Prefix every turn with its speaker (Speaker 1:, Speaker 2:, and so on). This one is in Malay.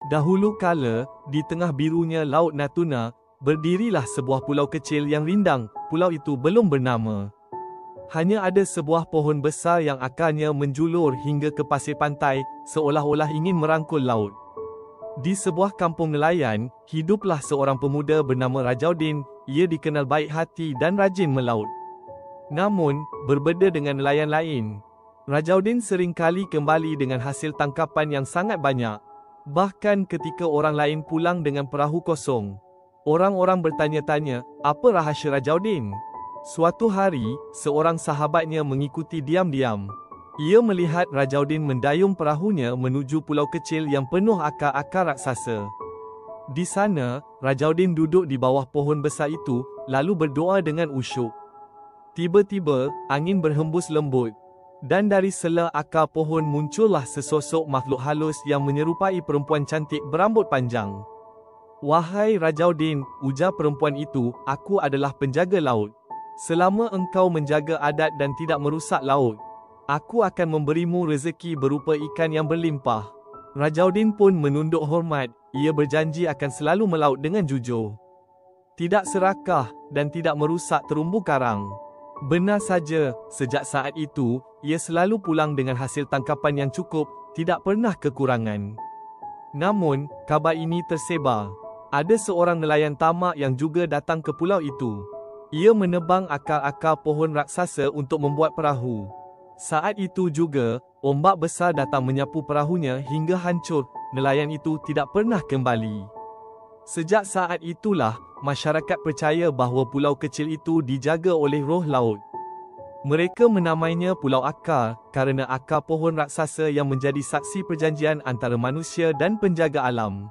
Speaker 1: Dahulu kala, di tengah birunya Laut Natuna, berdirilah sebuah pulau kecil yang rindang. Pulau itu belum bernama. Hanya ada sebuah pohon besar yang akarnya menjulur hingga ke pasir pantai, seolah-olah ingin merangkul laut. Di sebuah kampung nelayan, hiduplah seorang pemuda bernama Rajaudin. Ia dikenal baik hati dan rajin melaut. Namun, berbeza dengan nelayan lain, Rajaudin seringkali kembali dengan hasil tangkapan yang sangat banyak. Bahkan ketika orang lain pulang dengan perahu kosong, orang-orang bertanya-tanya, apa rahsia Rajaudin? Suatu hari, seorang sahabatnya mengikuti diam-diam. Ia melihat Rajaudin mendayung perahunya menuju pulau kecil yang penuh akar-akar raksasa. Di sana, Rajaudin duduk di bawah pohon besar itu, lalu berdoa dengan usyuk. Tiba-tiba, angin berhembus lembut, dan dari sela akar pohon muncullah sesosok makhluk halus yang menyerupai perempuan cantik berambut panjang. "Wahai Rajaudin," ujar perempuan itu, "aku adalah penjaga laut. Selama engkau menjaga adat dan tidak merusak laut, aku akan memberimu rezeki berupa ikan yang berlimpah." Rajaudin pun menunduk hormat. Ia berjanji akan selalu melaut dengan jujur, tidak serakah, dan tidak merusak terumbu karang. Benar saja, sejak saat itu, ia selalu pulang dengan hasil tangkapan yang cukup, tidak pernah kekurangan. Namun, kabar ini tersebar. Ada seorang nelayan tamak yang juga datang ke pulau itu. Ia menebang akar-akar pohon raksasa untuk membuat perahu. Saat itu juga, ombak besar datang menyapu perahunya hingga hancur. Nelayan itu tidak pernah kembali. Sejak saat itulah, masyarakat percaya bahawa pulau kecil itu dijaga oleh roh laut. Mereka menamainya Pulau Akar, kerana akar pohon raksasa yang menjadi saksi perjanjian antara manusia dan penjaga alam.